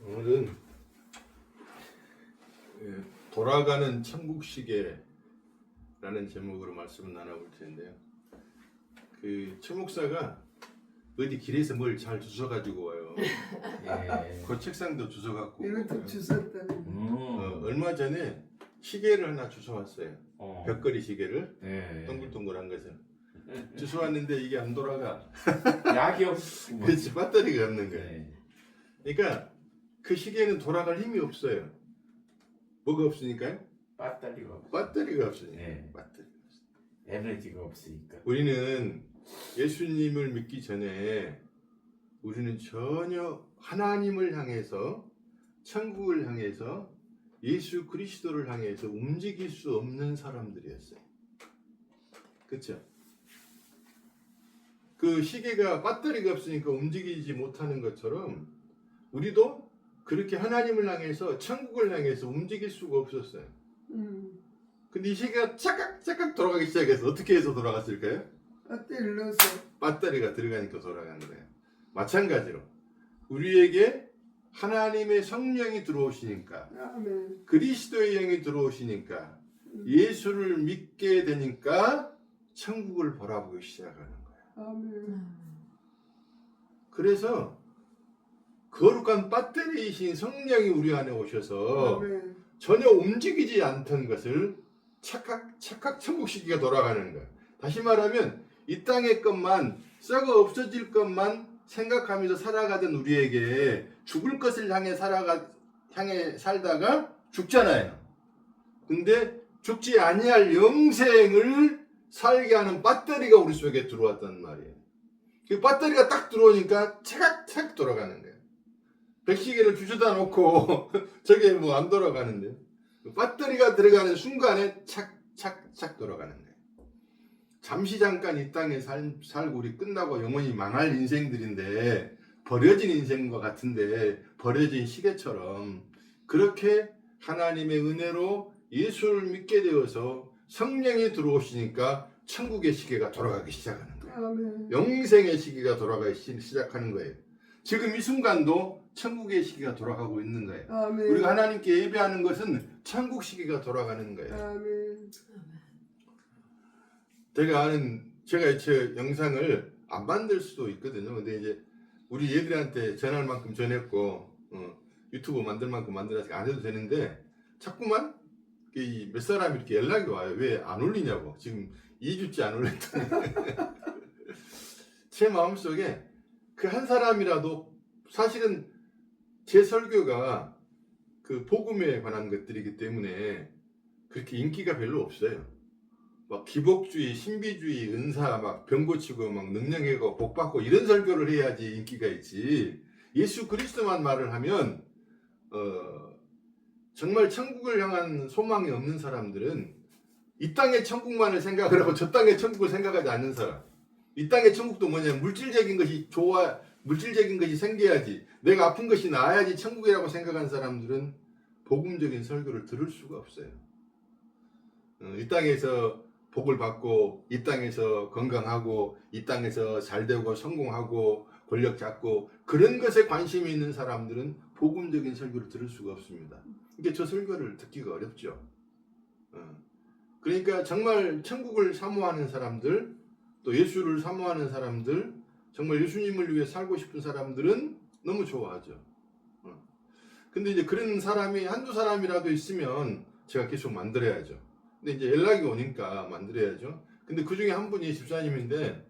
오늘은 돌아가는 천국 시계라는 제목으로 말씀을 나눠볼 텐데요. 최 목사가 어디 길에서 뭘 잘 주워가지고 와요. 그 책상도 주워갖고. 이것도 주웠다. 얼마 전에 시계를 하나 주워왔어요. 벽걸이 시계를 네. 동글동글한 것을 주워왔는데 이게 안 돌아가. 약이 없고. 그렇지, 배터리가 없는 거예요. 네. 그러니까 그 시계는 돌아갈 힘이 없어요. 뭐가 없으니까요? 배터리가 없어. 배터리가 없으니까. 네. 배터리가 없으니까. 에너지가 없으니까. 우리는 예수님을 믿기 전에 우리는 전혀 하나님을 향해서, 천국을 향해서, 예수 그리스도를 향해서 움직일 수 없는 사람들이었어요. 그렇죠? 그 시계가 배터리가 없으니까 움직이지 못하는 것처럼 우리도 그렇게 하나님을 향해서, 천국을 향해서 움직일 수가 없었어요. 근데 이 시계가 짝깍짝깍 돌아가기 시작해서 어떻게 해서 돌아갔을까요? 배터리를 넣어서. 배터리가 들어가니까 돌아가는 거예요. 마찬가지로 우리에게 하나님의 성령이 들어오시니까, 아멘. 그리스도의 영이 들어오시니까, 예수를 믿게 되니까 천국을 바라보기 시작하는 거예요. 아멘. 그래서 거룩한 배터리이신 성령이 우리 안에 오셔서 아멘. 전혀 움직이지 않던 것을 착각 천국 시기가 돌아가는 거예요. 다시 말하면 이 땅의 것만, 썩어 없어질 것만 생각하면서 살아가던 우리에게 죽을 것을 향해 살다가 죽잖아요. 근데 죽지 아니할 영생을 살게 하는 배터리가 우리 속에 들어왔단 말이에요. 그 배터리가 딱 들어오니까 착착 돌아가는 거예요. 백시계를 주셔다 놓고 저게 뭐 안 돌아가는데, 배터리가 들어가는 순간에 착착착 돌아가는 거예요. 잠시 잠깐 이 땅에 살고 우리 끝나고 영원히 망할 인생들인데, 버려진 인생과 같은데, 버려진 시계처럼 그렇게 하나님의 은혜로 예수를 믿게 되어서 성령이 들어오시니까 천국의 시계가 돌아가기 시작하는 거예요. 아멘. 영생의 시계가 돌아가기 시작하는 거예요. 지금 이 순간도 천국의 시계가 돌아가고 있는 거예요. 아멘. 우리가 하나님께 예배하는 것은 천국 시계가 돌아가는 거예요. 아멘. 제가 제 영상을 안 만들 수도 있거든요. 근데 이제 우리 얘들한테 전할 만큼 전했고, 유튜브 만들 만큼 만들어서 안 해도 되는데, 자꾸만 몇 사람이 이렇게 연락이 와요. 왜 안 올리냐고. 지금 2주째 안 올렸다니. 제 마음속에 그 한 사람이라도, 사실은 제 설교가 그 복음에 관한 것들이기 때문에 그렇게 인기가 별로 없어요. 막 기복주의, 신비주의, 은사, 막 병 고치고, 막 능력이고, 복 받고 이런 설교를 해야지 인기가 있지. 예수 그리스도만 말을 하면 정말 천국을 향한 소망이 없는 사람들은 이 땅의 천국만을 생각을 하고 저 땅의 천국을 생각하지 않는 사람. 이 땅의 천국도 뭐냐, 물질적인 것이 좋아, 물질적인 것이 생겨야지, 내가 아픈 것이 나아야지 천국이라고 생각하는 사람들은 복음적인 설교를 들을 수가 없어요. 이 땅에서 복을 받고, 이 땅에서 건강하고, 이 땅에서 잘되고 성공하고 권력 잡고 그런 것에 관심이 있는 사람들은 복음적인 설교를 들을 수가 없습니다. 그러니까 저 설교를 듣기가 어렵죠. 그러니까 정말 천국을 사모하는 사람들, 또 예수를 사모하는 사람들, 정말 예수님을 위해 살고 싶은 사람들은 너무 좋아하죠. 근데 이제 그런 사람이 한두 사람이라도 있으면 제가 계속 만들어야죠. 근데 이제 연락이 오니까 만들어야죠. 근데 그 중에 한 분이 집사님인데,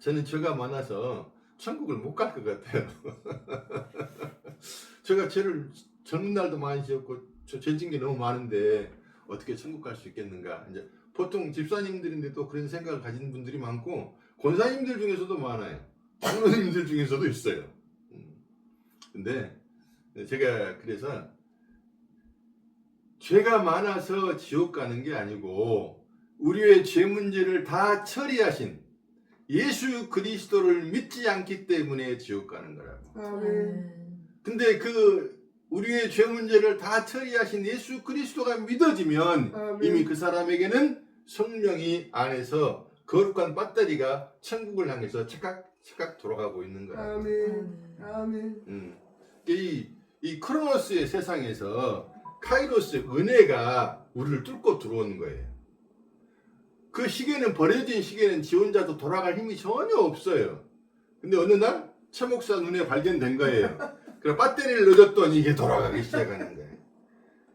저는 죄가 많아서 천국을 못 갈 것 같아요. 제가 죄를 젊은 날도 많이 지었고 죄진 게 너무 많은데 어떻게 천국 갈 수 있겠는가. 이제 보통 집사님들인데 또 그런 생각을 가진 분들이 많고, 권사님들 중에서도 많아요. 장로님들 중에서도 있어요. 근데 제가 그래서 죄가 많아서 지옥 가는 게 아니고, 우리의 죄 문제를 다 처리하신 예수 그리스도를 믿지 않기 때문에 지옥 가는 거라고. 아멘. 근데 우리의 죄 문제를 다 처리하신 예수 그리스도가 믿어지면 아멘. 이미 그 사람에게는 성령이 안에서 거룩한 배터리가 천국을 향해서 착각 돌아가고 있는 거라고. 아멘. 아멘. 이 크로노스의 세상에서 카이로스의 은혜가 우리를 뚫고 들어오는 거예요. 그 시계는 버려진 시계는 지 혼자도 돌아갈 힘이 전혀 없어요. 근데 어느 날 최 목사 눈에 발견된 거예요. 그래 배터리를 넣어줬더니 이게 돌아가기 시작하는 거예요.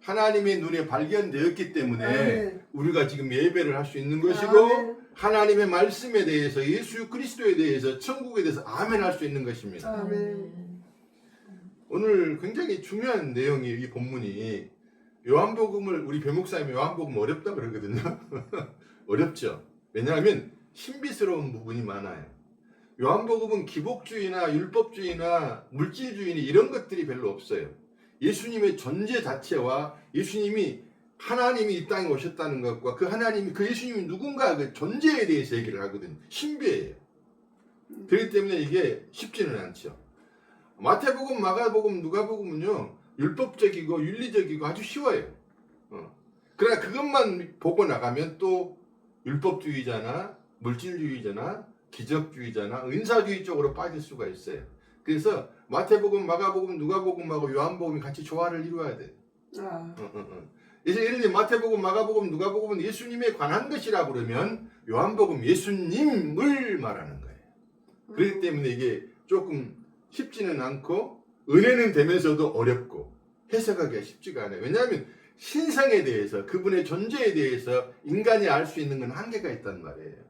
하나님의 눈에 발견되었기 때문에 아멘. 우리가 지금 예배를 할 수 있는 것이고 아멘. 하나님의 말씀에 대해서 예수 그리스도에 대해서 천국에 대해서 아멘 할 수 있는 것입니다. 아멘. 오늘 굉장히 중요한 내용이 이 본문이 요한복음을 우리 배목사님이 요한복음 어렵다 그러거든요. 어렵죠. 왜냐하면 신비스러운 부분이 많아요. 요한복음은 기복주의나 율법주의나 물질주의나 이런 것들이 별로 없어요. 예수님의 존재 자체와 예수님이 하나님이 이 땅에 오셨다는 것과 그 하나님이 그 예수님이 누군가 그 존재에 대해서 얘기를 하거든요. 신비해요. 그렇기 때문에 이게 쉽지는 않죠. 마태복음, 마가복음, 누가복음은요 율법적이고 윤리적이고 아주 쉬워요. 그러나 그것만 보고 나가면 또 율법주의자나 물질주의자나 기적주의자나 은사주의 쪽으로 빠질 수가 있어요. 그래서 마태복음, 마가복음, 누가복음하고 요한복음이 같이 조화를 이루어야 돼요. 그래서 예를 들면 마태복음, 마가복음, 누가복음은 예수님에 관한 것이라 그러면 요한복음 예수님을 말하는 거예요. 그렇기 때문에 이게 조금 쉽지는 않고 은혜는 되면서도 어렵고 해석하기가 쉽지가 않아요. 왜냐하면 신성에 대해서 그분의 존재에 대해서 인간이 알 수 있는 건 한계가 있단 말이에요.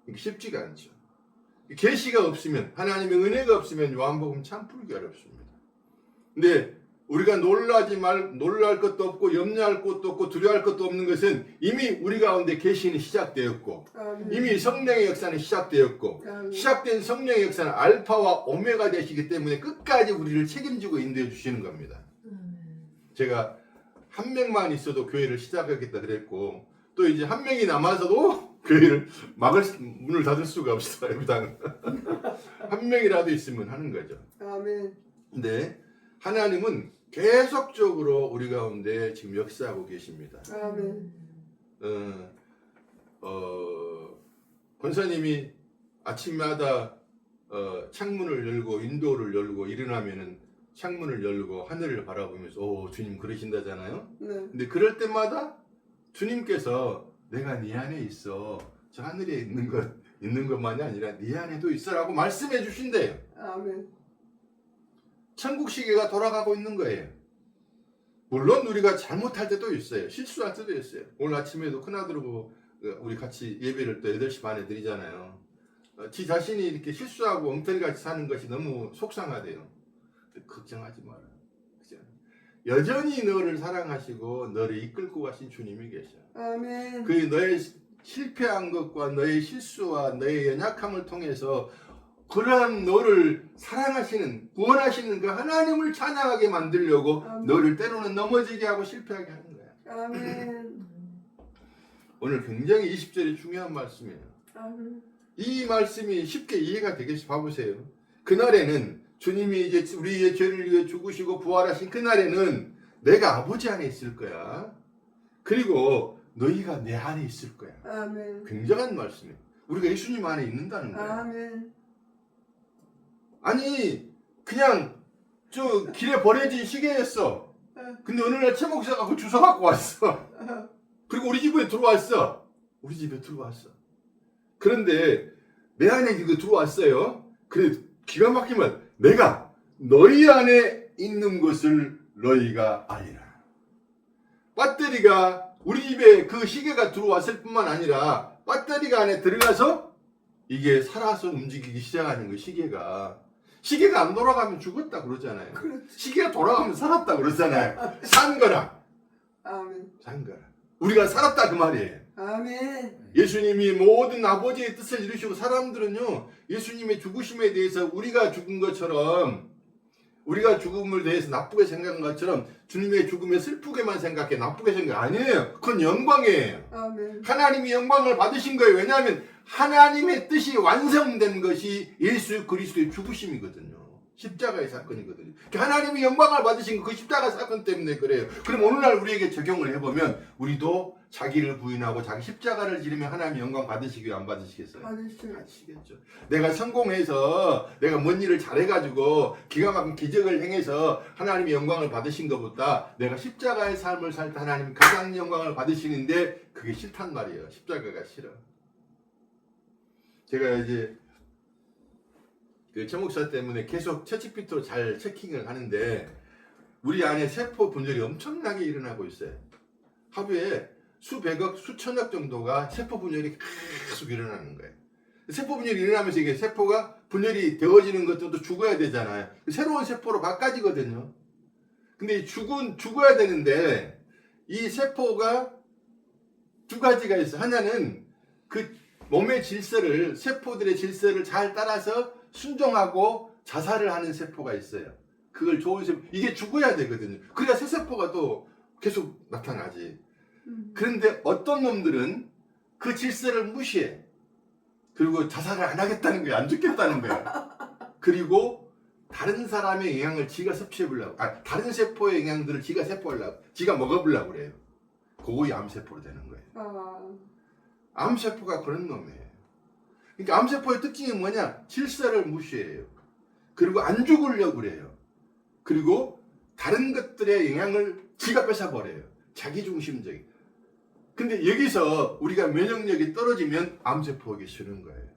이게 쉽지가 않죠. 계시가 없으면 하나님의 은혜가 없으면 요한복음 참 풀기 어렵습니다. 근데 우리가 놀랄 것도 없고 염려할 것도 없고 두려워할 것도 없는 것은 이미 우리 가운데 계시는 시작되었고 이미 성령의 역사는 시작되었고 시작된 성령의 역사는 알파와 오메가 되시기 때문에 끝까지 우리를 책임지고 인도해 주시는 겁니다. 제가 한 명만 있어도 교회를 시작하겠다 그랬고 또 이제 한 명이 남아서도 교회를 문을 닫을 수가 없어요. 한 명이라도 있으면 하는 거죠. 아멘. 근데 하나님은 계속적으로 우리 가운데 지금 역사하고 계십니다. 아멘. 권사님이 아침마다 창문을 열고 윈도우를 열고 일어나면은 창문을 열고 하늘을 바라보면서 오 주님 그러신다잖아요. 네. 근데 그럴 때마다 주님께서 내가 네 안에 있어. 저 하늘에 있는 것만이 아니라 네 안에도 있어라고 말씀해 주신대요. 아멘. 천국 시계가 돌아가고 있는 거예요. 물론 우리가 잘못할 때도 있어요. 실수할 때도 있어요. 오늘 아침에도 큰아들하고 우리 같이 예배를 또 8시 반에 드리잖아요. 지 자신이 이렇게 실수하고 엉터리같이 사는 것이 너무 속상하대요. 걱정하지 마라. 여전히 너를 사랑하시고 너를 이끌고 가신 주님이 계셔. 아멘. 그 너의 실패한 것과 너의 실수와 너의 연약함을 통해서 그러한 너를 사랑하시는 구원하시는 그 하나님을 찬양하게 만들려고 아멘. 너를 때로는 넘어지게 하고 실패하게 하는 거야. 아멘. 오늘 굉장히 20절이 중요한 말씀이에요. 아멘. 이 말씀이 쉽게 이해가 되겠지. 봐보세요. 그날에는 주님이 이제 우리의 죄를 위해 죽으시고 부활하신 그날에는 내가 아버지 안에 있을 거야. 그리고 너희가 내 안에 있을 거야. 아멘. 굉장한 말씀이에요. 우리가 예수님 안에 있는다는 거예요. 아멘. 아니 그냥 저 길에 버려진 시계였어. 근데 어느 날 최 목사가 그 주워 갖고 왔어. 그리고 우리 집에 들어왔어. 우리 집에 들어왔어. 그런데 내 안에 이거 들어왔어요. 그래 기가 막히면 내가 너희 안에 있는 것을 너희가 알리라. 배터리가 우리 집에 그 시계가 들어왔을 뿐만 아니라 배터리가 안에 들어가서 이게 살아서 움직이기 시작하는 거예요. 시계가 안 돌아가면 죽었다 그러잖아요. 그렇지. 시계가 돌아가면 살았다 그러잖아요. 산 거라. 아멘. 산 거라. 우리가 살았다 그 말이에요. 아멘. 예수님이 모든 아버지의 뜻을 이루시고 사람들은요 예수님의 죽으심에 대해서 우리가 죽은 것처럼 우리가 죽음을 대해서 나쁘게 생각한 것처럼 주님의 죽음에 슬프게만 생각해 나쁘게 생각 아니에요. 그건 영광이에요. 아멘. 하나님이 영광을 받으신 거예요. 왜냐하면 하나님의 뜻이 완성된 것이 예수 그리스도의 죽으심이거든요. 십자가의 사건이거든요. 하나님이 영광을 받으신 그 십자가 사건 때문에 그래요. 그럼 오늘날 우리에게 적용을 해보면 우리도 자기를 부인하고 자기 십자가를 지르면 하나님 영광 받으시고요, 안 받으시겠어요? 받으시겠죠. 내가 성공해서 내가 뭔 일을 잘해가지고 기가 막힌 기적을 행해서 하나님의 영광을 받으신 것보다 내가 십자가의 삶을 살 때 하나님이 가장 영광을 받으시는데 그게 싫단 말이에요. 십자가가 싫어. 제가 이제 그 최목사 때문에 계속 채찍빛으로 잘 체킹을 하는데 우리 안에 세포 분열이 엄청나게 일어나고 있어요. 하루에 수백억, 수천억 정도가 세포 분열이 계속 일어나는 거예요. 세포 분열이 일어나면서 이게 세포가 분열이 되어지는 것도 죽어야 되잖아요. 새로운 세포로 바꿔지거든요. 근데 죽어야 되는데 이 세포가 두 가지가 있어요. 하나는 그 몸의 질서를, 세포들의 질서를 잘 따라서 순종하고 자살을 하는 세포가 있어요. 그걸 좋은 세포, 이게 죽어야 되거든요. 그래야 새 세포가 또 계속 나타나지. 그런데 어떤 놈들은 그 질서를 무시해. 그리고 자살을 안 하겠다는 거야. 안 죽겠다는 거야. 그리고 다른 사람의 영향을 지가 섭취해보려고, 다른 세포의 영향들을 지가 세포하려고, 지가 먹어보려고 그래요. 그거이 암세포로 되는 거예요. 암세포가 그런 놈이에요. 그러니까 암세포의 특징이 뭐냐? 질서를 무시해요. 그리고 안 죽으려고 그래요. 그리고 다른 것들의 영향을 지가 뺏어버려요. 자기중심적인. 근데 여기서 우리가 면역력이 떨어지면 암세포에게 싫은 거예요.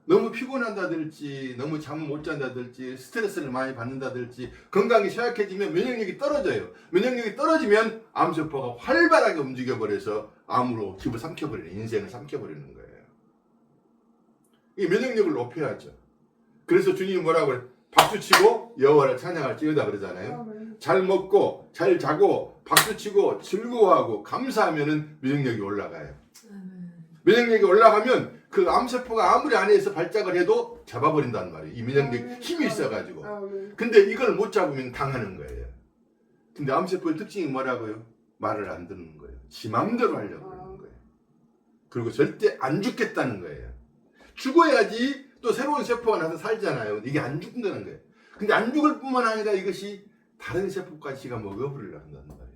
너무 피곤한다든지, 너무 잠을 못 잔다든지, 스트레스를 많이 받는다든지, 건강이 쇠약해지면 면역력이 떨어져요. 면역력이 떨어지면 암세포가 활발하게 움직여버려서 암으로 집어삼켜버리는, 인생을 삼켜버리는 거예요. 이 면역력을 높여야죠. 그래서 주님이 뭐라고 그래요? 박수치고 여호와를 찬양할지어다 그러잖아요. 잘 먹고 잘 자고 박수치고 즐거워하고 감사하면은 면역력이 올라가요. 면역력이 올라가면 그 암세포가 아무리 안에서 발작을 해도 잡아버린단 말이에요. 이 면역력 힘이 있어가지고. 근데 이걸 못 잡으면 당하는 거예요. 근데 암세포의 특징이 뭐라고요? 말을 안 듣는 거예요. 지 맘대로 하려고 하는 거예요. 그리고 절대 안 죽겠다는 거예요. 죽어야지 또 새로운 세포가 나서 살잖아요. 이게 안 죽는다는 거예요. 근데 안 죽을 뿐만 아니라 이것이 다른 세포까지 지가 먹어버리려 한다는 말이에요.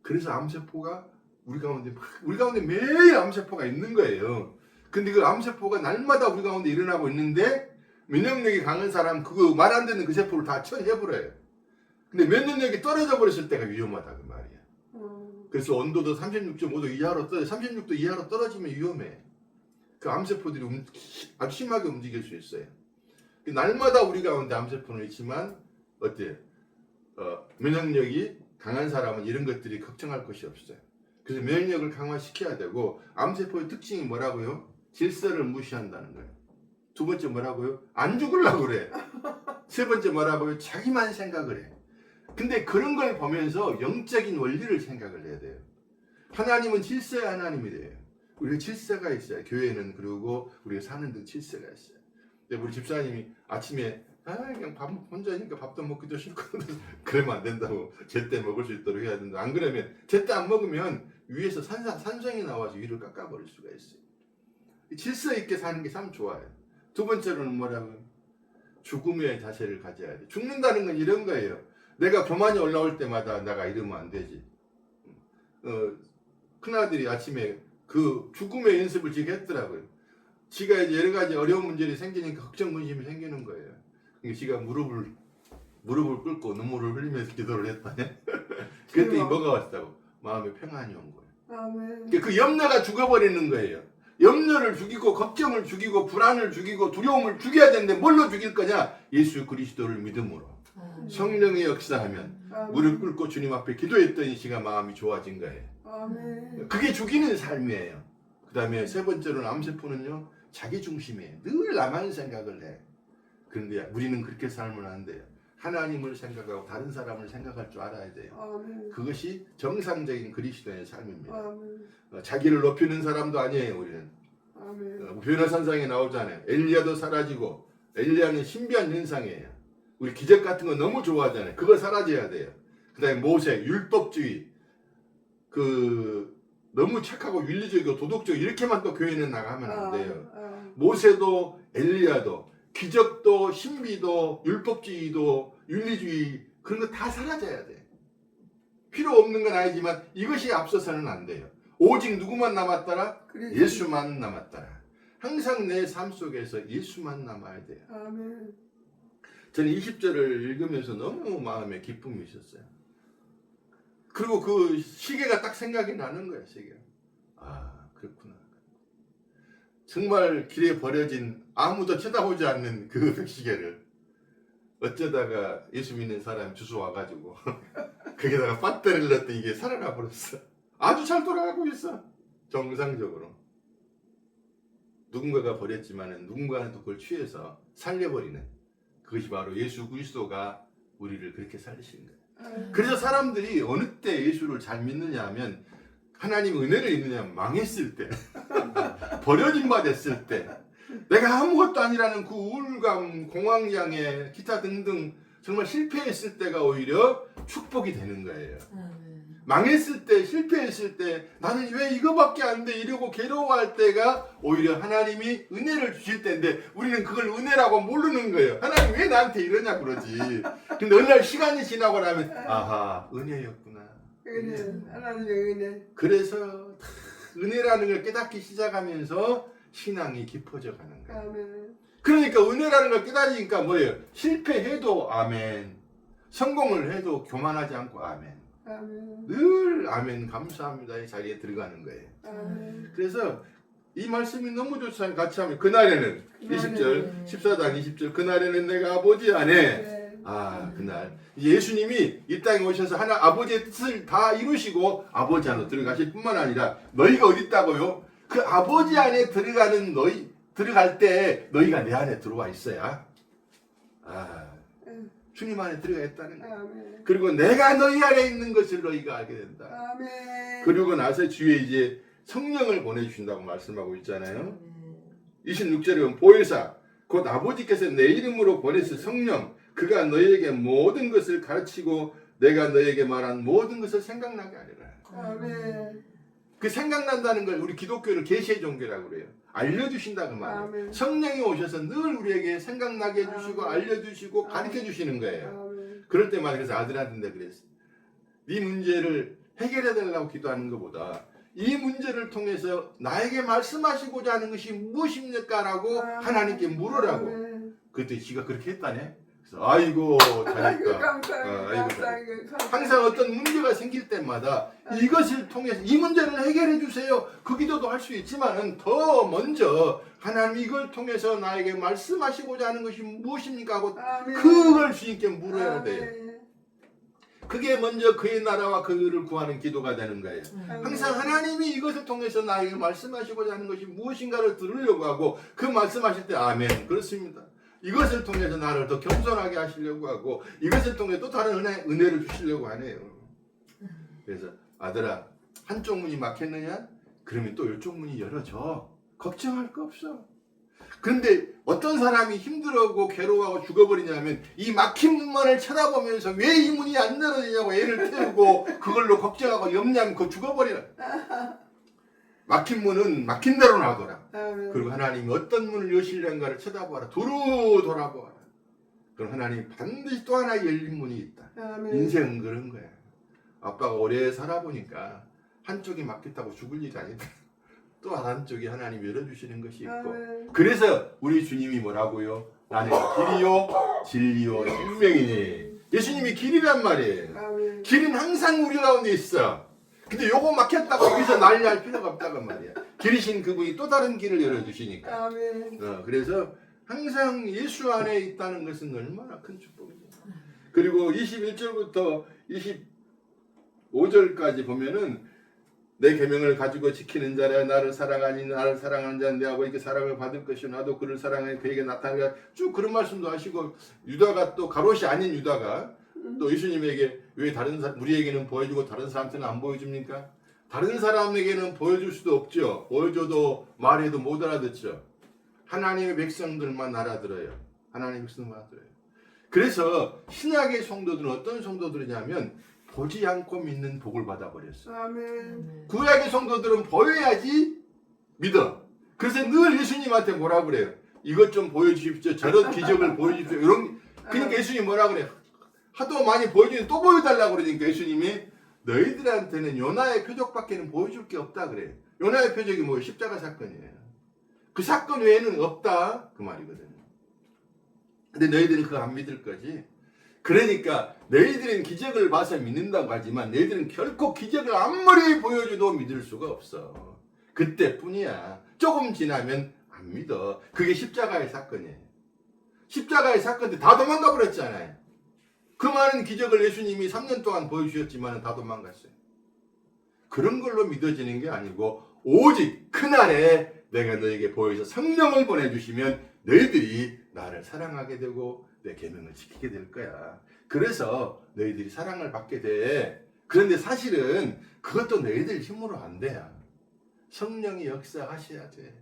그래서 암세포가 우리 가운데 매일 암세포가 있는 거예요. 근데 그 암세포가 날마다 우리 가운데 일어나고 있는데 면역력이 강한 사람 그거 말 안 듣는 그 세포를 다 처리해버려요. 근데 면역력이 떨어져 버렸을 때가 위험하다 그 말이야. 그래서 온도도 36.5도 이하로 36도 이하로 떨어지면 위험해. 그 암세포들이 아주 심하게 움직일 수 있어요. 날마다 우리 가운데 암세포는 있지만 어때요? 면역력이 강한 사람은 이런 것들이 걱정할 것이 없어요. 그래서 면역력을 강화시켜야 되고 암세포의 특징이 뭐라고요? 질서를 무시한다는 거예요. 두 번째 뭐라고요? 안 죽으려고 그래. 세 번째 뭐라고요? 자기만 생각을 해. 근데 그런 걸 보면서 영적인 원리를 생각을 해야 돼요. 하나님은 질서의 하나님이래요. 우리가 질서가 있어요. 교회는 그리고 우리가 사는 데 질서가 있어요. 근데 우리 집사님이 아침에 그냥 밥 혼자니까 밥도 먹기도 싫고 그러면 안 된다고. 제때 먹을 수 있도록 해야 된다. 안 그러면 제때 안 먹으면 위에서 산성이 나와서 위를 깎아버릴 수가 있어요. 질서 있게 사는 게 참 좋아요. 두 번째로는 뭐라고요? 죽음의 자세를 가져야 돼. 죽는다는 건 이런 거예요. 내가 교만이 올라올 때마다 내가 이러면 안 되지. 큰아들이 아침에 그 죽음의 연습을 지금 했더라고요. 지가 이제 여러 가지 어려운 문제들이 생기니까 걱정 근심이 생기는 거예요. 그러니까 지가 무릎을 꿇고 눈물을 흘리면서 기도를 했다네. 그랬더니 뭐가 왔다고? 마음에 평안이 온 거예요. 그 염려가 죽어버리는 거예요. 염려를 죽이고 걱정을 죽이고 불안을 죽이고 두려움을 죽여야 되는데 뭘로 죽일 거냐? 예수 그리스도를 믿음으로. 성령의 역사하면 무릎 꿇고 주님 앞에 기도했더니 지가 마음이 좋아진 거예요. 그게 죽이는 삶이에요. 그 다음에 세 번째로는 암세포는요, 자기 중심이에요. 늘 나만 생각을 해. 그런데 우리는 그렇게 살면 안 돼요. 하나님을 생각하고 다른 사람을 생각할 줄 알아야 돼요. 그것이 정상적인 그리스도의 삶입니다. 자기를 높이는 사람도 아니에요. 우리는 변화산상에 나오잖아요. 엘리야도 사라지고, 엘리야는 신비한 현상이에요. 우리 기적 같은 거 너무 좋아하잖아요. 그거 사라져야 돼요. 그 다음에 모세, 율법주의, 너무 착하고 윤리적이고 도덕적이고 이렇게만 또 교회는 나가면 안 돼요. 모세도 엘리야도 기적도 신비도 율법주의도 윤리주의 그런 거 다 사라져야 돼. 필요 없는 건 아니지만 이것이 앞서서는 안 돼요. 오직 누구만 남았더라? 그래서 예수만 남았더라. 항상 내 삶 속에서 예수만 남아야 돼요. 아멘. 저는 20절을 읽으면서 너무 마음에 기쁨이 있었어요. 그리고 그 시계가 딱 생각이 나는 거예요. 시계가. 아, 그렇구나. 정말 길에 버려진 아무도 쳐다보지 않는 그 시계를 어쩌다가 예수 믿는 사람이 주워 와가지고 거기다가 배터리를 넣었더니 이게 살아나 버렸어. 아주 잘 돌아가고 있어. 정상적으로. 누군가가 버렸지만은 누군가는 또 그걸 취해서 살려버리는, 그것이 바로 예수 그리스도가 우리를 그렇게 살리시는 거예요. 그래서 사람들이 어느 때 예수를 잘 믿느냐 하면 하나님 은혜를 있느냐 하면 망했을 때 버려진 바 됐을 때 내가 아무것도 아니라는 그 우울감, 공황장애, 기타 등등 정말 실패했을 때가 오히려 축복이 되는 거예요. 망했을 때, 실패했을 때 나는 왜 이거밖에 안 돼 이러고 괴로워할 때가 오히려 하나님이 은혜를 주실 때인데 우리는 그걸 은혜라고 모르는 거예요. 하나님 왜 나한테 이러냐 그러지. 근데 어느 날 시간이 지나고 나면 아하, 은혜였구나. 은혜, 하나님의 은혜. 그래서 은혜라는 걸 깨닫기 시작하면서 신앙이 깊어져 가는 거예요. 아멘. 그러니까 은혜라는 걸 깨달으니까 뭐예요? 실패해도 아멘, 성공을 해도 교만하지 않고 아멘, 아멘. 늘 아멘 감사합니다의 자리에 들어가는 거예요. 아멘. 그래서 이 말씀이 너무 좋잖아요. 같이 하면 그날에는 20절 14장 20절 그날에는 내가 아버지 안에 네. 그날 예수님이 이 땅에 오셔서 하나 아버지의 뜻을 다 이루시고 아버지 안으로 들어가실 뿐만 아니라 너희가 어디 있다고요? 그 아버지 안에 들어가는 들어갈 때 너희가 내 안에 들어와 있어야 주님 안에 들어가 있다는 거예요. 아멘. 그리고 내가 너희 안에 있는 것을 너희가 알게 된다. 아멘. 그리고 나서 주에 이제 성령을 보내주신다고 말씀하고 있잖아요. 26절에 보면 보혜사 곧 아버지께서 내 이름으로 보내실 성령 그가 너희에게 모든 것을 가르치고 내가 너희에게 말한 모든 것을 생각나게 하리라. 아멘. 그 생각난다는 걸 우리 기독교를 계시의 종교라고 그래요. 알려주신다고 말이에요. 아멘. 성령이 오셔서 늘 우리에게 생각나게 해주시고 아멘. 알려주시고 가르쳐주시는 거예요. 아멘. 그럴 때마다 그래서 아들한테 그랬어요. 네 문제를 해결해 달라고 기도하는 것보다 이 문제를 통해서 나에게 말씀하시고자 하는 것이 무엇입니까? 라고 하나님께 물으라고. 아멘. 그때 지가 그렇게 했다네. 그래서 아이고 아이고 잘했다. 감사합니다. 아이고, 감사합니다. 항상 어떤 문제가 생길 때마다 이것을 통해서 이 문제를 해결해 주세요. 그 기도도 할 수 있지만 더 먼저 하나님 이걸 통해서 나에게 말씀하시고자 하는 것이 무엇입니까? 하고 아멘. 그걸 주님께 물어야 돼요. 아멘. 그게 먼저 그의 나라와 그를 구하는 기도가 되는 거예요. 아멘. 항상 하나님이 이것을 통해서 나에게 말씀하시고자 하는 것이 무엇인가를 들으려고 하고 그 말씀하실 때 아멘 그렇습니다. 이것을 통해서 나를 더 겸손하게 하시려고 하고 이것을 통해 또 다른 은혜를 주시려고 하네요. 그래서 아들아 한쪽 문이 막혔느냐? 그러면 또 이쪽 문이 열어져. 걱정할 거 없어. 그런데 어떤 사람이 힘들어하고 괴로워하고 죽어버리냐면 이 막힌 문만을 쳐다보면서 왜 이 문이 안 열어지냐고 애를 태우고 그걸로 걱정하고 염려하면 그거 죽어버리라. 막힌 문은 막힌 대로 놔둬라. 아멘. 그리고 하나님이 어떤 문을 여실는가를 쳐다보아라. 두루 돌아보아라. 그럼 하나님이 반드시 또 하나 열린 문이 있다. 아멘. 인생은 그런 거야. 아빠가 오래 살아보니까 한쪽이 막혔다고 죽을 일이 아니다. 또 한쪽이 하나님이 열어주시는 것이 있고 아멘. 그래서 우리 주님이 뭐라고요? 나는 길이요 진리요 생명이니. 예수님이 길이란 말이에요. 아멘. 길은 항상 우리 가운데 있어. 근데 요거 막혔다고 여기서 난리할 필요가 없다고 말이야. 길이신 그분이 또 다른 길을 열어주시니까. 아멘. 그래서 항상 예수 안에 있다는 것은 얼마나 큰 축복이죠. 그리고 21절부터 25절까지 보면은 내 계명을 가지고 지키는 자라 나를 사랑하니 나를 사랑하는 자는 내 아버지께 사랑을 받을 것이요 나도 그를 사랑하니 그에게 나타나리라. 쭉 그런 말씀도 하시고 유다가 또 가롯이 아닌 유다가 또 예수님에게 왜 다른 우리에게는 보여주고 다른 사람한테는 안 보여줍니까? 다른 사람에게는 보여줄 수도 없죠. 보여줘도 말해도 못 알아듣죠. 하나님의 백성들만 알아들어요. 하나님의 백성만 알아들어요. 그래서 신약의 성도들은 어떤 성도들이냐면 보지 않고 믿는 복을 받아버렸어. 아멘. 구약의 성도들은 보여야지 믿어. 그래서 늘 예수님한테 뭐라 그래요? 이것 좀 보여주십시오. 저런 기적을 보여주십시오. 이런 그러니까 예수님이 뭐라 그래? 하도 많이 보여주니 또 보여달라고 그러니까 예수님이 너희들한테는 요나의 표적밖에는 보여줄 게 없다 그래. 요나의 표적이 뭐예요? 십자가 사건이에요. 그 사건 외에는 없다 그 말이거든요. 근데 너희들은 그거 안 믿을 거지. 그러니까 너희들은 기적을 봐서 믿는다고 하지만 너희들은 결코 기적을 아무리 보여줘도 믿을 수가 없어. 그때뿐이야. 조금 지나면 안 믿어. 그게 십자가의 사건이에요. 십자가의 사건인데 다 도망가 버렸잖아요. 그 많은 기적을 예수님이 3년 동안 보여주셨지만 다 도망갔어요. 그런 걸로 믿어지는 게 아니고 오직 그날에 내가 너에게 보여서 성령을 보내주시면 너희들이 나를 사랑하게 되고 내 계명을 지키게 될 거야. 그래서 너희들이 사랑을 받게 돼. 그런데 사실은 그것도 너희들 힘으로 안 돼. 성령이 역사하셔야 돼.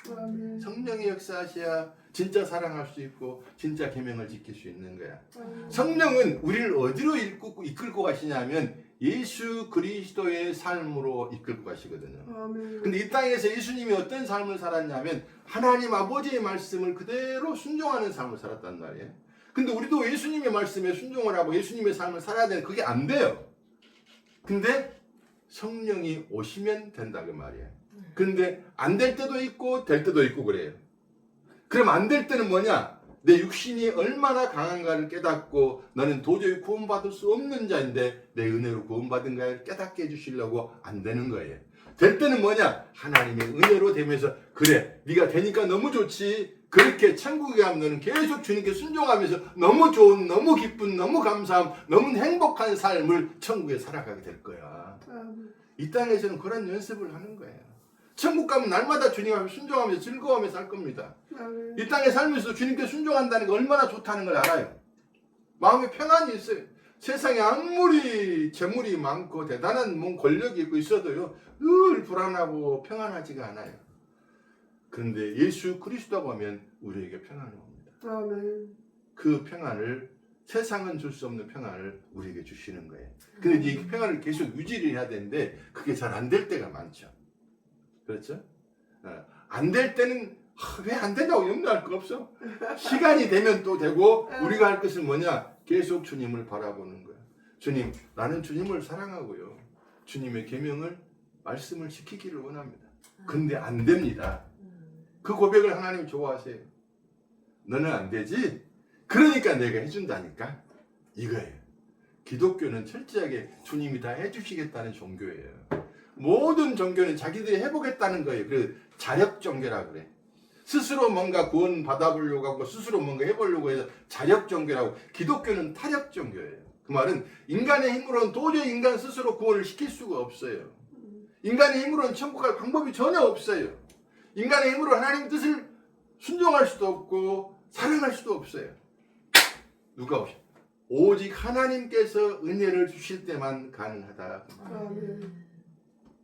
아멘. 성령이 역사하셔야 진짜 사랑할 수 있고 진짜 계명을 지킬 수 있는 거야. 아멘. 성령은 우리를 어디로 이끌고 가시냐면 예수 그리스도의 삶으로 이끌고 가시거든요. 아멘. 근데 이 땅에서 예수님이 어떤 삶을 살았냐면 하나님 아버지의 말씀을 그대로 순종하는 삶을 살았단 말이에요. 근데 우리도 예수님의 말씀에 순종을 하고 예수님의 삶을 살아야 되는 그게 안 돼요. 근데 성령이 오시면 된다 그 말이에요. 근데 안 될 때도 있고 될 때도 있고 그래요. 그럼 안 될 때는 뭐냐? 내 육신이 얼마나 강한가를 깨닫고 너는 도저히 구원받을 수 없는 자인데 내 은혜로 구원받은가를 깨닫게 해주시려고 안 되는 거예요. 될 때는 뭐냐? 하나님의 은혜로 되면서 그래 네가 되니까 너무 좋지. 그렇게 천국에 가면 너는 계속 주님께 순종하면서 너무 좋은 너무 기쁜 너무 감사함 너무 행복한 삶을 천국에 살아가게 될 거야. 아멘. 이 땅에서는 그런 연습을 하는 거예요. 천국 가면 날마다 주님 앞에 순종하면서 즐거워하면서 살 겁니다. 아멘. 이 땅에 살면서 주님께 순종한다는 게 얼마나 좋다는 걸 알아요. 마음에 평안이 있어요. 세상에 아무리 재물이 많고 대단한 뭔 권력이 있고 있어도요 늘 불안하고 평안하지가 않아요. 그런데 예수 그리스도가 오면 우리에게 평안이 옵니다. 아멘. 그 평안을 세상은 줄 수 없는 평안을 우리에게 주시는 거예요. 근데 이제 이 평안을 계속 유지를 해야 되는데 그게 잘 안 될 때가 많죠. 그렇죠? 안 될 때는 왜 안 된다고 염려할 거 없어. 시간이 되면 또 되고 우리가 할 것은 뭐냐? 계속 주님을 바라보는 거야. 주님, 나는 주님을 사랑하고요. 주님의 계명을 말씀을 지키기를 원합니다. 근데 안 됩니다. 그 고백을 하나님 좋아하세요. 너는 안 되지? 그러니까 내가 해준다니까. 이거예요. 기독교는 철저하게 주님이 다 해주시겠다는 종교예요. 모든 종교는 자기들이 해보겠다는 거예요. 그래서 자력 종교라고 그래. 스스로 뭔가 구원 받아보려고 하고 스스로 뭔가 해보려고 해서 자력 종교라고. 기독교는 타력 종교예요. 그 말은 인간의 힘으로는 도저히 인간 스스로 구원을 시킬 수가 없어요. 인간의 힘으로는 천국 갈 방법이 전혀 없어요. 인간의 힘으로 하나님의 뜻을 순종할 수도 없고 사랑할 수도 없어요. 누가 오셔? 오직 하나님께서 은혜를 주실 때만 가능하다. 아멘.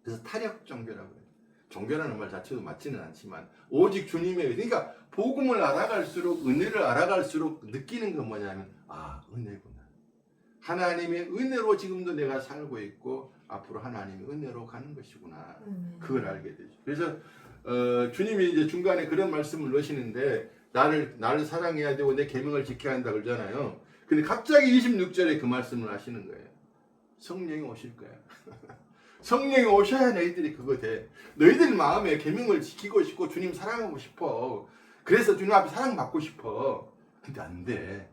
그래서 타력 종교라고 해요. 종교라는 말 자체도 맞지는 않지만 오직 주님의 은혜. 그러니까 복음을 알아갈수록 은혜를 알아갈수록 느끼는 건 뭐냐면 은혜구나. 하나님의 은혜로 지금도 내가 살고 있고 앞으로 하나님의 은혜로 가는 것이구나. 그걸 알게 되죠. 그래서 주님이 이제 중간에 그런 말씀을 넣으시는데 나를 사랑해야 되고 내 계명을 지켜야 한다 그러잖아요. 근데 갑자기 26절에 그 말씀을 하시는 거예요. 성령이 오실 거야. 성령이 오셔야 너희들이 그거 돼. 너희들 마음에 계명을 지키고 싶고 주님 사랑하고 싶어. 그래서 주님 앞에 사랑받고 싶어. 근데 안 돼.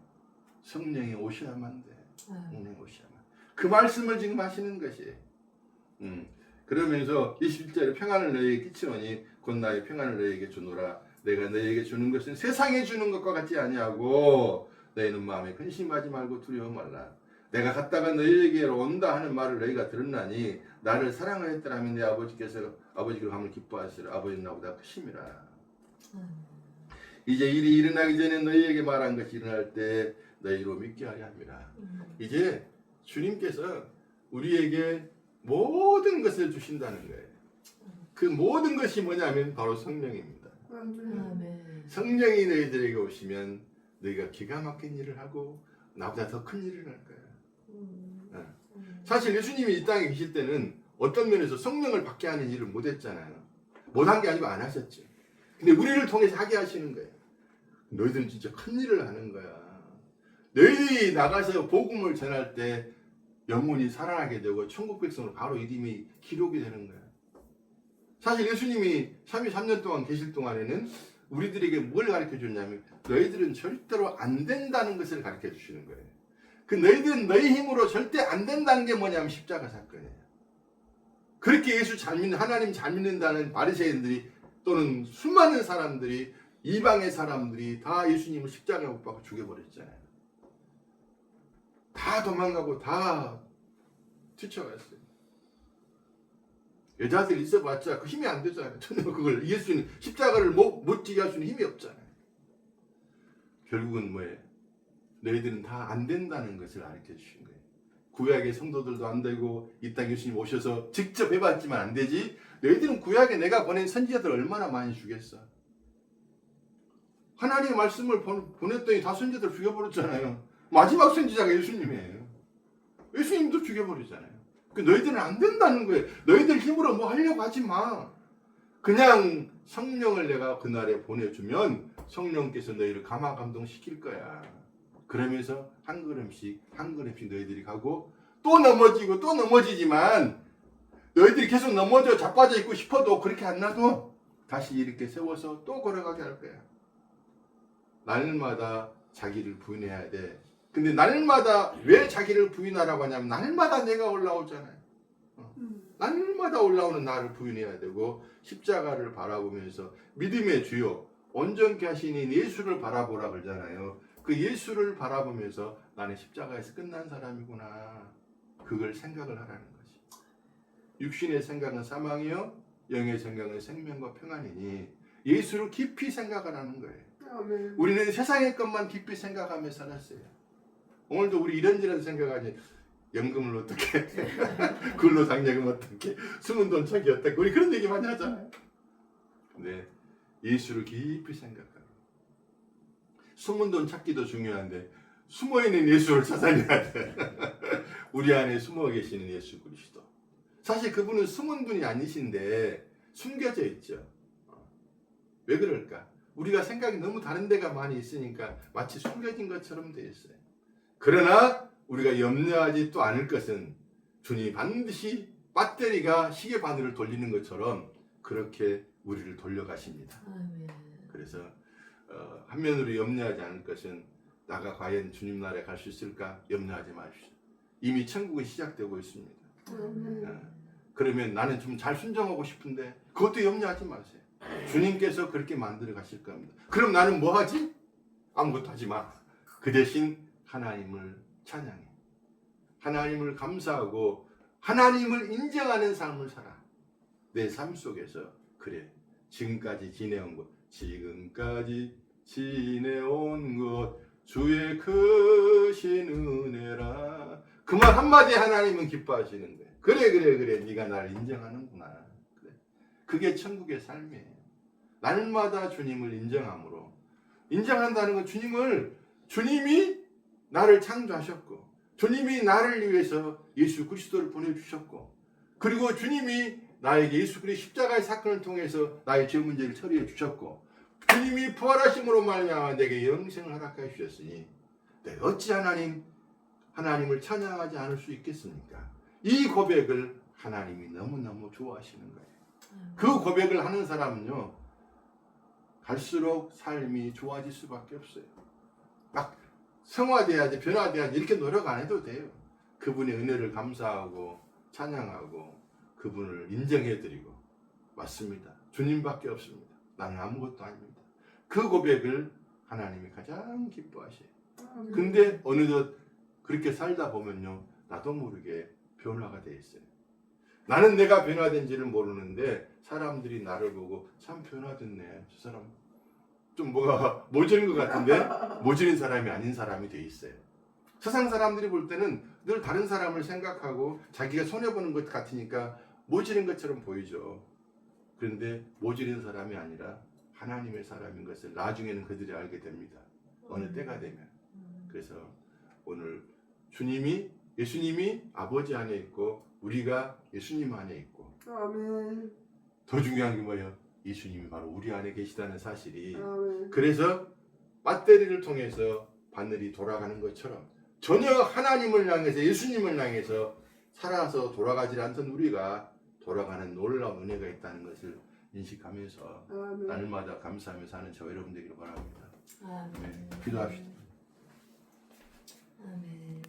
성령이 오셔야만 돼. 성령이 오셔야만. 그 말씀을 지금 하시는 것이. 그러면서 27절에 평안을 너희에게 끼치노니 곧 나의 평안을 너희에게 주노라. 내가 너희에게 주는 것은 세상에 주는 것과 같지 아니하고 너희는 마음에 근심하지 말고 두려워 말라. 내가 갔다가 너희에게로 온다 하는 말을 너희가 들었나니 나를 사랑하였더라면 내 아버지께서 아버지가 함을 기뻐하시라. 아버지는 나보다 크심이라. 이제 일이 일어나기 전에 너희에게 말한 것이 일어날 때 너희로 믿게 하려 함이라. 이제 주님께서 우리에게 모든 것을 주신다는 거예요. 그 모든 것이 뭐냐면 바로 성령입니다. 아멘. 성령이 너희들에게 오시면 너희가 기가 막힌 일을 하고 나보다 더 큰 일을 할 거야. 사실 예수님이 이 땅에 계실 때는 어떤 면에서 성령을 받게 하는 일을 못했잖아요. 못한 게 아니고 안 하셨죠. 근데 우리를 통해서 하게 하시는 거예요. 너희들은 진짜 큰일을 하는 거야. 너희들이 나가서 복음을 전할 때 영혼이 살아나게 되고 천국 백성으로 바로 이름이 기록이 되는 거야. 사실 예수님이 33년 동안 계실 동안에는 우리들에게 뭘 가르쳐 줬냐면 너희들은 절대로 안 된다는 것을 가르쳐 주시는 거예요. 그 너희들은 너희 힘으로 절대 안 된다는 게 뭐냐면 십자가 사건이에요. 그렇게 예수 잘 믿는, 하나님 잘 믿는다는 바리새인들이 또는 수많은 사람들이, 이방의 사람들이 다 예수님을 십자가에 못 박아 죽여버렸잖아요. 다 도망가고 다 뛰쳐갔어요. 여자들 있어봤자 그 힘이 안 되잖아요. 전혀 그걸 예수님 십자가를 못 지게 할 수는 힘이 없잖아요. 결국은 뭐예요? 너희들은 다 안 된다는 것을 가르쳐 주신 거예요. 구약의 성도들도 안 되고 이 땅 예수님 오셔서 직접 해봤지만 안 되지. 너희들은 구약에 내가 보낸 선지자들 얼마나 많이 죽였어. 하나님의 말씀을 보냈더니 다 선지자들 죽여버렸잖아요. 마지막 선지자가 예수님이에요. 예수님도 죽여버리잖아요. 너희들은 안 된다는 거예요. 너희들 힘으로 뭐 하려고 하지 마. 그냥 성령을 내가 그날에 보내주면 성령께서 너희를 감화감동시킬 거야. 그러면서 한 걸음씩 한 걸음씩 너희들이 가고 또 넘어지고 또 넘어지지만 너희들이 계속 넘어져 자빠져 있고 싶어도 그렇게 안 놔둬. 다시 이렇게 세워서 또 걸어가게 할 거야. 날마다 자기를 부인해야 돼. 근데 날마다 왜 자기를 부인하라고 하냐면 날마다 내가 올라오잖아요. 날마다 올라오는 나를 부인해야 되고 십자가를 바라보면서 믿음의 주요 온전케 하시는 예수를 바라보라 그러잖아요. 그 예수를 바라보면서 나는 십자가에서 끝난 사람이구나. 그걸 생각을 하라는 거지. 육신의 생각은 사망이요 영의 생각은 생명과 평안이니 예수를 깊이 생각하라는 거예요. 아멘. 우리는 세상의 것만 깊이 생각하며 살았어요. 오늘도 우리 이런저런 생각하지. 연금을 어떻게 근로장려금 어떻게 숨은 돈 찾기 어떻게 우리 그런 얘기 많이 하잖아요. 근데 예수를 깊이 생각하고 숨은 돈 찾기도 중요한데 숨어있는 예수를 찾아내야 돼. 우리 안에 숨어 계시는 예수 그리스도. 사실 그분은 숨은 분이 아니신데 숨겨져 있죠. 왜 그럴까? 우리가 생각이 너무 다른 데가 많이 있으니까 마치 숨겨진 것처럼 돼 있어요. 그러나 우리가 염려하지 또 않을 것은 주님이 반드시 배터리가 시계 바늘을 돌리는 것처럼 그렇게 우리를 돌려가십니다. 아멘. 그래서 한면으로 염려하지 않을 것은 나가 과연 주님 나라에 갈 수 있을까 염려하지 마십시오. 이미 천국은 시작되고 있습니다. 아멘. 그러면 나는 좀 잘 순종하고 싶은데 그것도 염려하지 마세요. 주님께서 그렇게 만들어 가실 겁니다. 그럼 나는 뭐 하지? 아무것도 하지 마. 그 대신 하나님을 찬양해. 하나님을 감사하고 하나님을 인정하는 삶을 살아. 내 삶 속에서 그래. 지금까지 지내온 것 주의 크신 은혜라. 그 말 한마디에 하나님은 기뻐하시는 거예요. 그래 네가 나를 인정하는구나. 그래. 그게 천국의 삶이에요. 날마다 주님을 인정함으로. 인정한다는 건 주님이 나를 창조하셨고 주님이 나를 위해서 예수 그리스도를 보내주셨고 그리고 주님이 나에게 예수 그리스도 십자가의 사건을 통해서 나의 죄 문제를 처리해 주셨고 주님이 부활하심으로 말미암아 내게 영생을 허락해 주셨으니 내가 어찌 하나님을 찬양하지 않을 수 있겠습니까? 이 고백을 하나님이 너무너무 좋아하시는 거예요. 그 고백을 하는 사람은요 갈수록 삶이 좋아질 수밖에 없어요. 막 성화돼야지 변화돼야지 이렇게 노력 안 해도 돼요. 그분의 은혜를 감사하고 찬양하고 그분을 인정해드리고 맞습니다. 주님밖에 없습니다. 나는 아무것도 아닙니다. 그 고백을 하나님이 가장 기뻐하셔요. 근데 어느덧 그렇게 살다 보면요 나도 모르게 변화가 돼 있어요. 나는 내가 변화된지를 모르는데 사람들이 나를 보고 참 변화됐네. 저 사람 좀 뭐가 모질인 것 같은데 모질인 사람이 아닌 사람이 돼 있어요. 세상 사람들이 볼 때는 늘 다른 사람을 생각하고 자기가 손해보는 것 같으니까 모질인 것처럼 보이죠. 그런데 모질인 사람이 아니라 하나님의 사람인 것을 나중에는 그들이 알게 됩니다. 어느 때가 되면. 그래서 오늘 예수님이 아버지 안에 있고 우리가 예수님 안에 있고 아멘. 더 중요한 게 뭐예요? 예수님이 바로 우리 안에 계시다는 사실이. 아멘. 그래서 배터리를 통해서 바늘이 돌아가는 것처럼 전혀 하나님을 향해서 예수님을 향해서 살아서 돌아가지 않던 우리가 돌아가는 놀라운 은혜가 있다는 것을 인식하면서 아멘. 날마다 감사하며 사는 저와 여러분 되기를 바랍니다. 아멘. 네, 기도합시다. 아멘.